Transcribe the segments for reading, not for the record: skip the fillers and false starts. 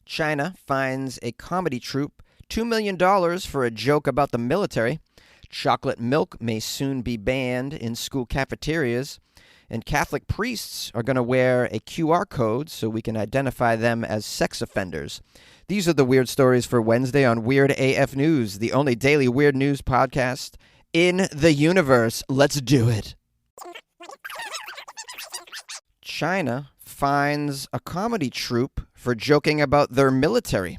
China fines a comedy troupe $2 million for a joke about the military. Chocolate milk may soon be banned in school cafeterias. And Catholic priests are going to wear a QR code so we can identify them as sex offenders. These are the weird stories for Wednesday on Weird AF News, the only daily weird news podcast in the universe. Let's do it. China fines a comedy troupe for joking about their military.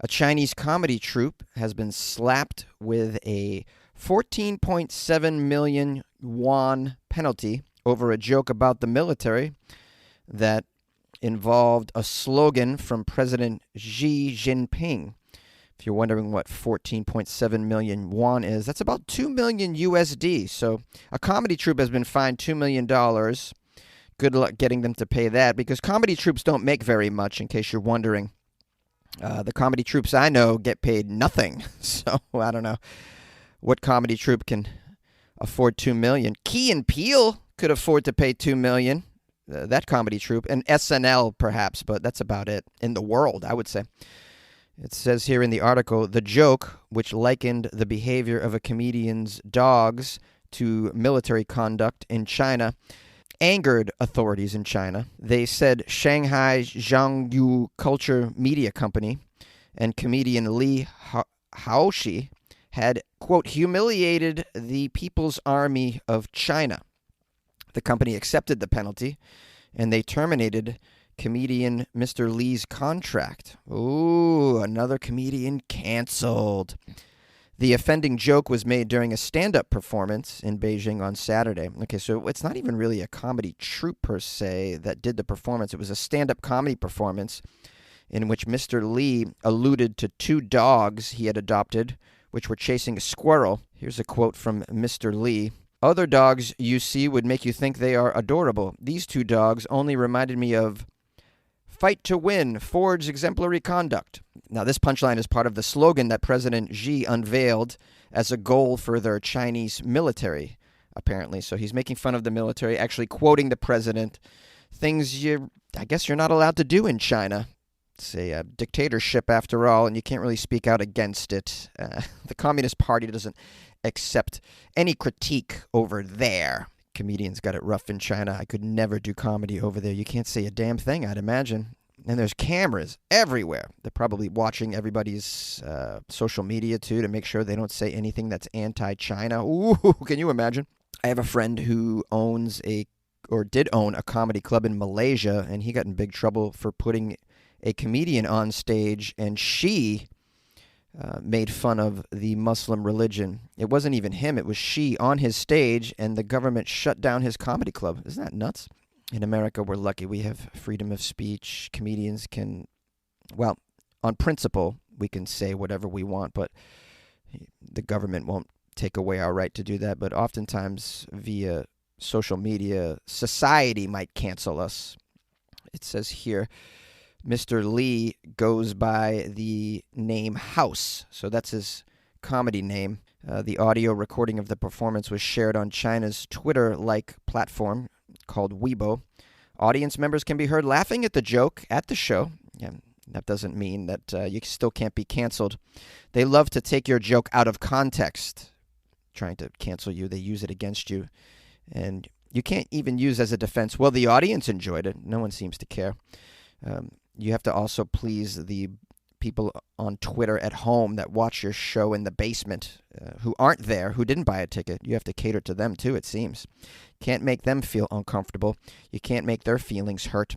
A Chinese comedy troupe has been slapped with a 14.7 million yuan penalty over a joke about the military that involved a slogan from President Xi Jinping. If you're wondering what 14.7 million yuan is, that's about 2 million USD. So a comedy troupe has been fined $2 million. Good luck getting them to pay that, because comedy troupes don't make very much, in case you're wondering. The comedy troupes I know get paid nothing. So I don't know what comedy troupe can afford $2 million. Key and Peele could afford to pay $2 million. That comedy troupe, and SNL perhaps, but that's about it in the world, I would say. It says here in the article, the joke, which likened the behavior of a comedian's dogs to military conduct in China, angered authorities in China. They said Shanghai Zhangyu Culture Media Company and comedian Li Haoshi had, quote, humiliated the People's Army of China. The company accepted the penalty, and they terminated comedian Mr. Li's contract. Ooh, another comedian canceled. The offending joke was made during a stand-up performance in Beijing on Saturday. Okay, so it's not even really a comedy troupe per se that did the performance. It was a stand-up comedy performance in which Mr. Li alluded to two dogs he had adopted, which were chasing a squirrel. Here's a quote from Mr. Li. Other dogs you see would make you think they are adorable. These two dogs only reminded me of fight to win, forge exemplary conduct. Now, this punchline is part of the slogan that President Xi unveiled as a goal for their Chinese military, apparently. So he's making fun of the military, actually quoting the president, things I guess you're not allowed to do in China. It's a dictatorship after all, and you can't really speak out against it. The Communist Party doesn't accept any critique over there. Comedians got it rough in China. I could never do comedy over there. You can't say a damn thing, I'd imagine. And there's cameras everywhere. They're probably watching everybody's social media, too, to make sure they don't say anything that's anti-China. Ooh, can you imagine? I have a friend who did own a comedy club in Malaysia, and he got in big trouble for putting a comedian on stage, and she made fun of the Muslim religion. It wasn't even him. It was she on his stage, and the government shut down his comedy club. Isn't that nuts? In America, we're lucky. We have freedom of speech. Comedians can, well, on principle, we can say whatever we want, but the government won't take away our right to do that. But oftentimes, via social media, society might cancel us. It says here, Mr. Li goes by the name House, so that's his comedy name. The audio recording of the performance was shared on China's Twitter-like platform called Weibo. Audience members can be heard laughing at the joke at the show. Yeah, that doesn't mean that you still can't be canceled. They love to take your joke out of context, trying to cancel you. They use it against you, and you can't even use as a defense, well, the audience enjoyed it. No one seems to care. You have to also please the people on Twitter at home that watch your show in the basement, who aren't there, who didn't buy a ticket. You have to cater to them, too, it seems. Can't make them feel uncomfortable. You can't make their feelings hurt.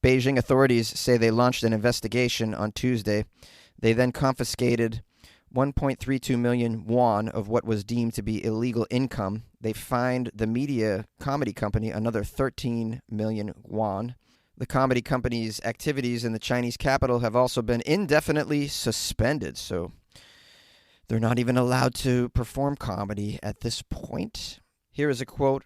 Beijing authorities say they launched an investigation on Tuesday. They then confiscated 1.32 million yuan of what was deemed to be illegal income. They fined the media comedy company another 13 million yuan. The comedy company's activities in the Chinese capital have also been indefinitely suspended, so they're not even allowed to perform comedy at this point. Here is a quote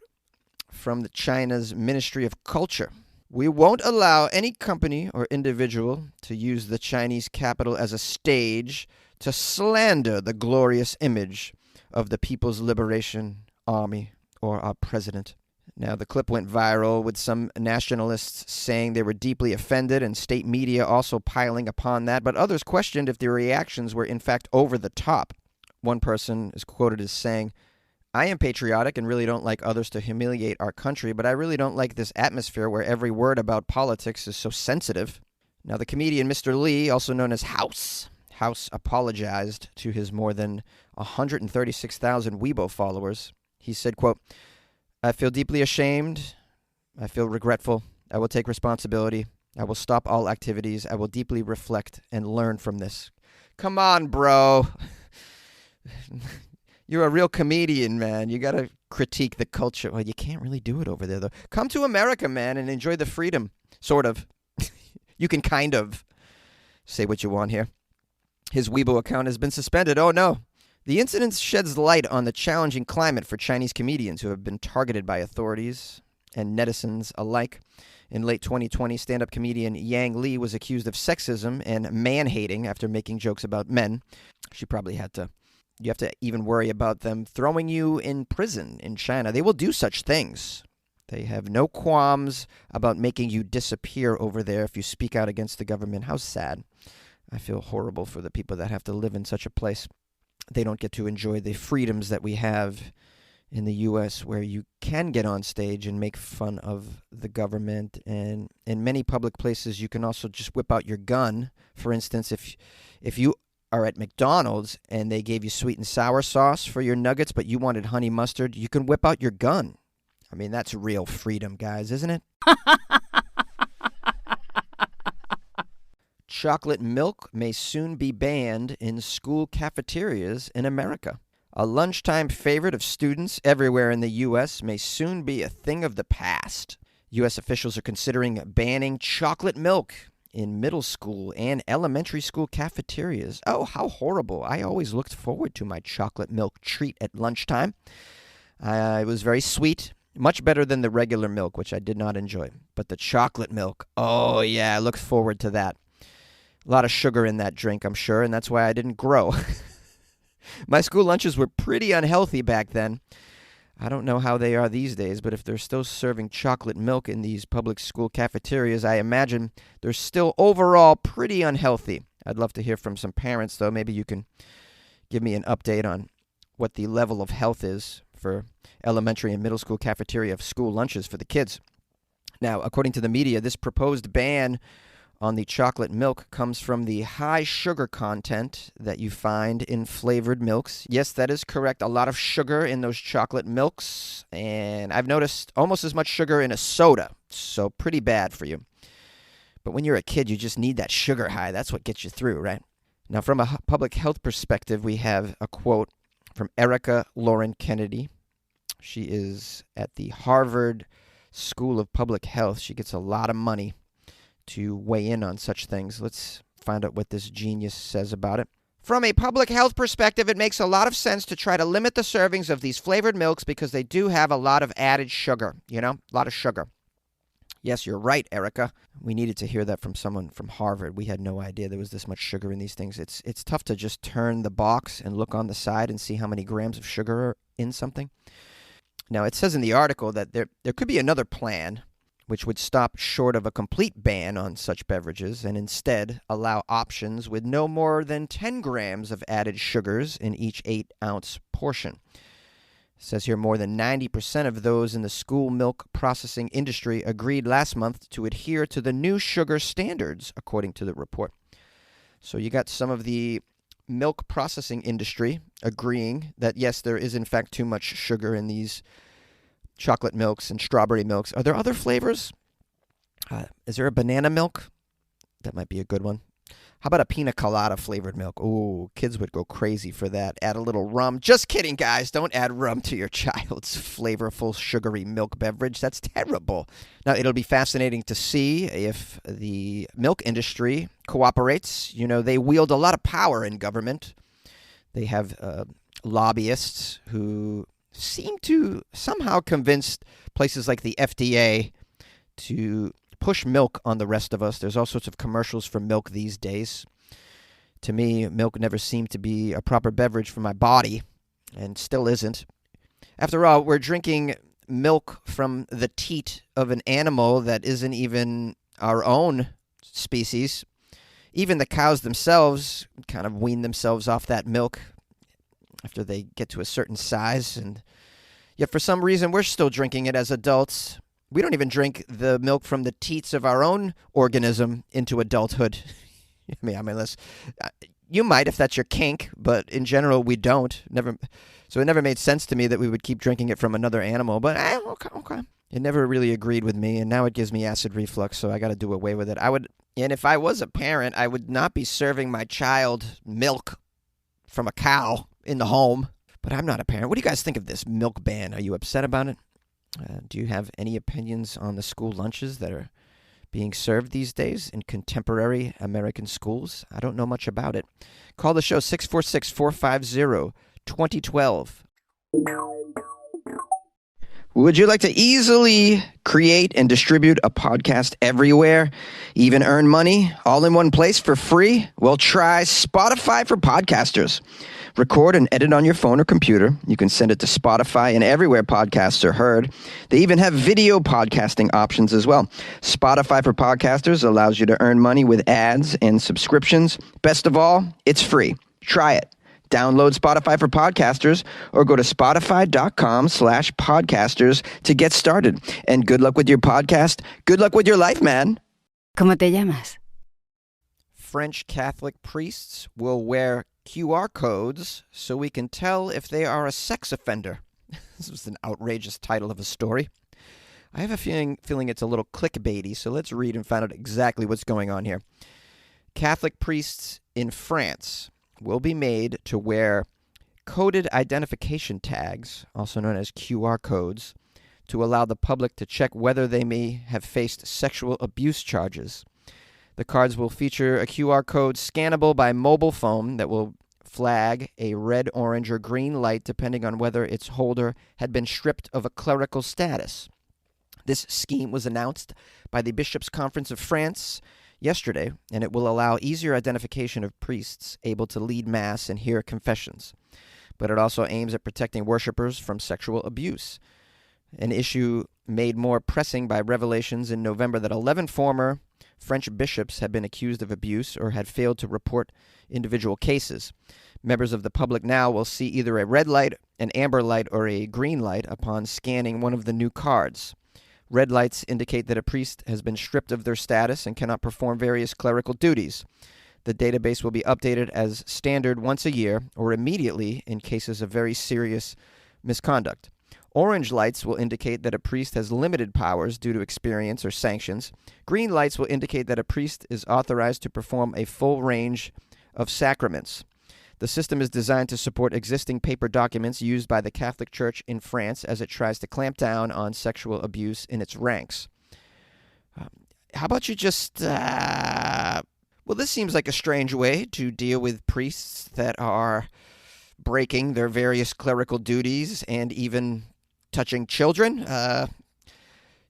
from the China's Ministry of Culture. We won't allow any company or individual to use the Chinese capital as a stage to slander the glorious image of the People's Liberation Army or our president. Now, the clip went viral with some nationalists saying they were deeply offended and state media also piling upon that, but others questioned if their reactions were in fact over the top. One person is quoted as saying, "I am patriotic and really don't like others to humiliate our country, but I really don't like this atmosphere where every word about politics is so sensitive." Now, the comedian Mr. Lee, also known as House apologized to his more than 136,000 Weibo followers. He said, quote, "I feel deeply ashamed. I feel regretful. I will take responsibility. I will stop all activities. I will deeply reflect and learn from this." Come on, bro. You're a real comedian, man. You got to critique the culture. Well, you can't really do it over there, though. Come to America, man, and enjoy the freedom. Sort of. You can kind of say what you want here. His Weibo account has been suspended. Oh, no. The incident sheds light on the challenging climate for Chinese comedians who have been targeted by authorities and netizens alike. In late 2020, stand-up comedian Yang Li was accused of sexism and man-hating after making jokes about men. She probably had to. You have to even worry about them throwing you in prison in China. They will do such things. They have no qualms about making you disappear over there if you speak out against the government. How sad. I feel horrible for the people that have to live in such a place. They don't get to enjoy the freedoms that we have in the U.S., where you can get on stage and make fun of the government. And in many public places, you can also just whip out your gun. For instance, if you are at McDonald's and they gave you sweet and sour sauce for your nuggets, but you wanted honey mustard, you can whip out your gun. I mean, that's real freedom, guys, isn't it? Chocolate milk may soon be banned in school cafeterias in America. A lunchtime favorite of students everywhere in the U.S. may soon be a thing of the past. U.S. officials are considering banning chocolate milk in middle school and elementary school cafeterias. Oh, how horrible. I always looked forward to my chocolate milk treat at lunchtime. It was very sweet, much better than the regular milk, which I did not enjoy. But the chocolate milk, oh yeah, I looked forward to that. A lot of sugar in that drink, I'm sure, and that's why I didn't grow. My school lunches were pretty unhealthy back then. I don't know how they are these days, but if they're still serving chocolate milk in these public school cafeterias, I imagine they're still overall pretty unhealthy. I'd love to hear from some parents, though. Maybe you can give me an update on what the level of health is for elementary and middle school cafeteria school lunches for the kids. Now, according to the media, this proposed ban on the chocolate milk comes from the high sugar content that you find in flavored milks. Yes, that is correct. A lot of sugar in those chocolate milks. And I've noticed almost as much sugar in a soda. So pretty bad for you. But when you're a kid, you just need that sugar high. That's what gets you through, right? Now, from a public health perspective, we have a quote from Erica Lauren Kennedy. She is at the Harvard School of Public Health. She gets a lot of money to weigh in on such things. Let's find out what this genius says about it. From a public health perspective, it makes a lot of sense to try to limit the servings of these flavored milks because they do have a lot of added sugar, a lot of sugar. Yes, you're right, Erica. We needed to hear that from someone from Harvard. We had no idea there was this much sugar in these things. It's tough to just turn the box and look on the side and see how many grams of sugar are in something. Now, it says in the article that there could be another plan which would stop short of a complete ban on such beverages and instead allow options with no more than 10 grams of added sugars in each 8-ounce portion. It says here more than 90% of those in the school milk processing industry agreed last month to adhere to the new sugar standards, according to the report. So you got some of the milk processing industry agreeing that, yes, there is in fact too much sugar in these chocolate milks and strawberry milks. Are there other flavors? Is there a banana milk? That might be a good one. How about a pina colada flavored milk? Ooh, kids would go crazy for that. Add a little rum. Just kidding, guys. Don't add rum to your child's flavorful, sugary milk beverage. That's terrible. Now, it'll be fascinating to see if the milk industry cooperates. They wield a lot of power in government. They have lobbyists who seem to somehow convince places like the FDA to push milk on the rest of us. There's all sorts of commercials for milk these days. To me, milk never seemed to be a proper beverage for my body, and still isn't. After all, we're drinking milk from the teat of an animal that isn't even our own species. Even the cows themselves kind of wean themselves off that milk after they get to a certain size, and yet for some reason we're still drinking it as adults. We don't even drink the milk from the teats of our own organism into adulthood. Unless you might if that's your kink, but in general we don't. So it never made sense to me that we would keep drinking it from another animal. But okay. It never really agreed with me, and now it gives me acid reflux, so I got to do away with it. And if I was a parent, I would not be serving my child milk from a cow in the home. But I'm not a parent. What do you guys think of this milk ban? Are you upset about it? Do you have any opinions on the school lunches that are being served these days in contemporary American schools? I don't know much about it. Call the show 646-450-2012. Would you like to easily create and distribute a podcast everywhere, even earn money all in one place for free? Well, try Spotify for Podcasters. Record and edit on your phone or computer. You can send it to Spotify and everywhere podcasts are heard. They even have video podcasting options as well. Spotify for Podcasters allows you to earn money with ads and subscriptions. Best of all, it's free. Try it. Download Spotify for Podcasters or go to spotify.com/podcasters to get started. And good luck with your podcast. Good luck with your life, man. ¿Cómo te llamas? French Catholic priests will wear QR codes so we can tell if they are a sex offender. This was an outrageous title of a story. I have a feeling it's a little clickbaity, so let's read and find out exactly what's going on here. Catholic priests in France will be made to wear coded identification tags, also known as QR codes, to allow the public to check whether they may have faced sexual abuse charges. The cards will feature a QR code scannable by mobile phone that will flag a red, orange, or green light depending on whether its holder had been stripped of a clerical status. This scheme was announced by the Bishops' Conference of France yesterday, and it will allow easier identification of priests able to lead Mass and hear confessions. But it also aims at protecting worshipers from sexual abuse, an issue made more pressing by revelations in November that 11 former French bishops had been accused of abuse or had failed to report individual cases. Members of the public now will see either a red light, an amber light, or a green light upon scanning one of the new cards. Red lights indicate that a priest has been stripped of their status and cannot perform various clerical duties. The database will be updated as standard once a year or immediately in cases of very serious misconduct. Orange lights will indicate that a priest has limited powers due to experience or sanctions. Green lights will indicate that a priest is authorized to perform a full range of sacraments. The system is designed to support existing paper documents used by the Catholic Church in France as it tries to clamp down on sexual abuse in its ranks. How about you just... Well, this seems like a strange way to deal with priests that are breaking their various clerical duties and even touching children.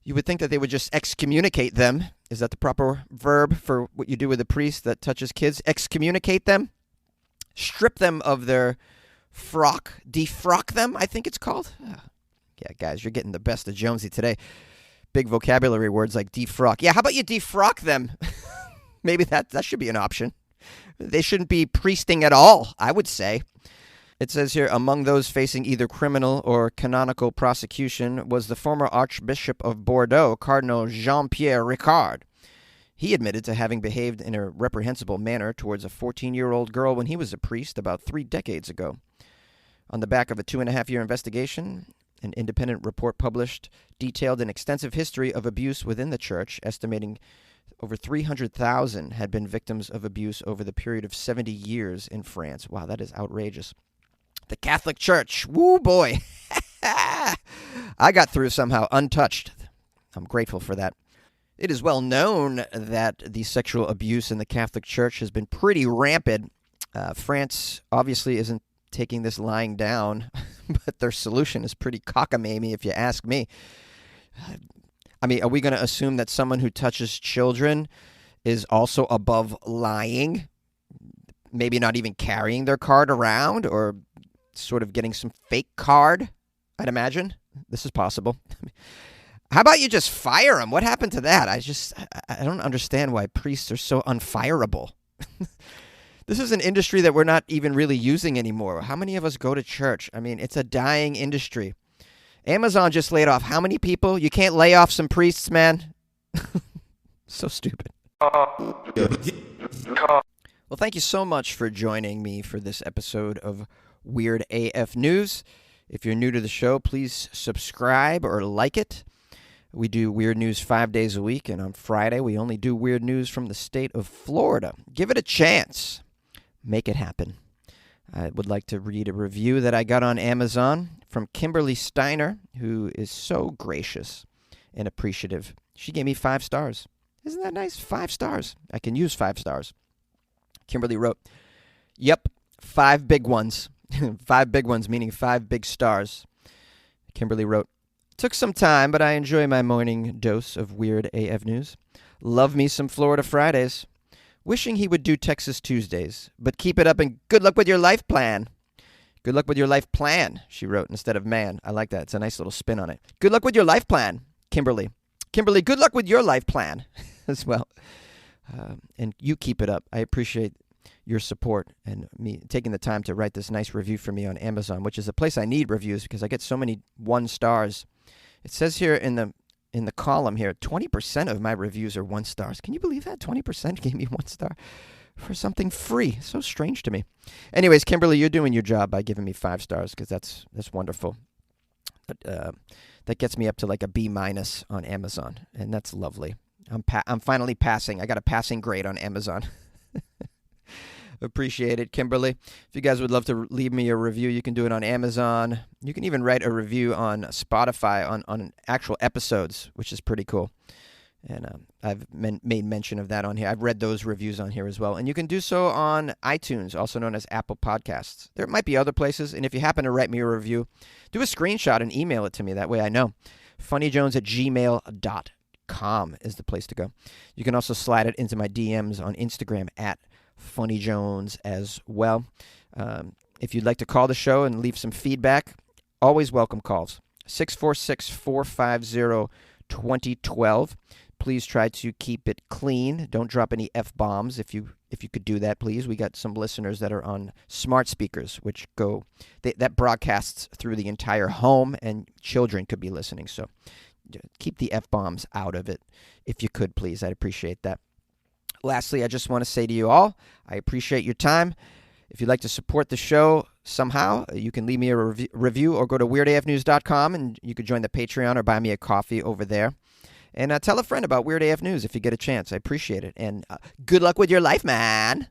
You would think that they would just excommunicate them. Is that the proper verb for what you do with a priest that touches kids? Excommunicate them? Strip them of their frock. Defrock them, I think it's called. Yeah, guys, you're getting the best of Jonesy today. Big vocabulary words like defrock. Yeah, how about you defrock them? Maybe that should be an option. They shouldn't be priesting at all, I would say. It says here, among those facing either criminal or canonical prosecution was the former Archbishop of Bordeaux, Cardinal Jean-Pierre Ricard. He admitted to having behaved in a reprehensible manner towards a 14-year-old girl when he was a priest about 3 decades ago. On the back of a 2.5-year investigation, an independent report published detailed an extensive history of abuse within the church, estimating over 300,000 had been victims of abuse over the period of 70 years in France. Wow, that is outrageous. The Catholic Church, woo boy. I got through somehow untouched. I'm grateful for that. It is well known that the sexual abuse in the Catholic Church has been pretty rampant. France obviously isn't taking this lying down, but their solution is pretty cockamamie if you ask me. I mean, are we going to assume that someone who touches children is also above lying? Maybe not even carrying their card around or sort of getting some fake card, I'd imagine. This is possible. How about you just fire them? What happened to that? I don't understand why priests are so unfireable. This is an industry that we're not even really using anymore. How many of us go to church? I mean, it's a dying industry. Amazon just laid off how many people? You can't lay off some priests, man. So stupid. Well, thank you so much for joining me for this episode of Weird AF News. If you're new to the show, please subscribe or like it. We do weird news 5 days a week, and on Friday, we only do weird news from the state of Florida. Give it a chance. Make it happen. I would like to read a review that I got on Amazon from Kimberly Steiner, who is so gracious and appreciative. She gave me 5 stars. Isn't that nice? 5 stars. I can use 5 stars. Kimberly wrote, "Yep, 5 big ones." 5 big ones, meaning 5 big stars. Kimberly wrote, "Took some time, but I enjoy my morning dose of weird AF news. Love me some Florida Fridays. Wishing he would do Texas Tuesdays, but keep it up and good luck with your life plan." Good luck with your life plan, she wrote instead of man. I like that. It's a nice little spin on it. Good luck with your life plan, Kimberly. Kimberly, good luck with your life plan as well. And you keep it up. I appreciate your support and me taking the time to write this nice review for me on Amazon, which is a place I need reviews because I get so many 1 stars. It says here in the column here, 20% of my reviews are 1 stars. Can you believe that? 20% gave me 1 star for something free. So strange to me. Anyways, Kimberly, you're doing your job by giving me 5 stars because that's wonderful. That gets me up to like a B- on Amazon, and that's lovely. I'm finally passing. I got a passing grade on Amazon. Appreciate it, Kimberly. If you guys would love to leave me a review, you can do it on Amazon. You can even write a review on Spotify on actual episodes, which is pretty cool. And I've made mention of that on here. I've read those reviews on here as well. And you can do so on iTunes, also known as Apple Podcasts. There might be other places. And if you happen to write me a review, do a screenshot and email it to me. That way I know. funnyjones@gmail.com is the place to go. You can also slide it into my DMs on Instagram at funnyjones as well. If you'd like to call the show and leave some feedback, always welcome calls. 646-450-2012. Please try to keep it clean. Don't drop any F-bombs if you could do that, please. We got some listeners that are on smart speakers, which that broadcasts through the entire home, and children could be listening. So keep the F-bombs out of it if you could, please. I'd appreciate that. Lastly, I just want to say to you all, I appreciate your time. If you'd like to support the show somehow, you can leave me a review or go to weirdafnews.com and you could join the Patreon or buy me a coffee over there. And tell a friend about Weird AF News if you get a chance. I appreciate it. And good luck with your life, man.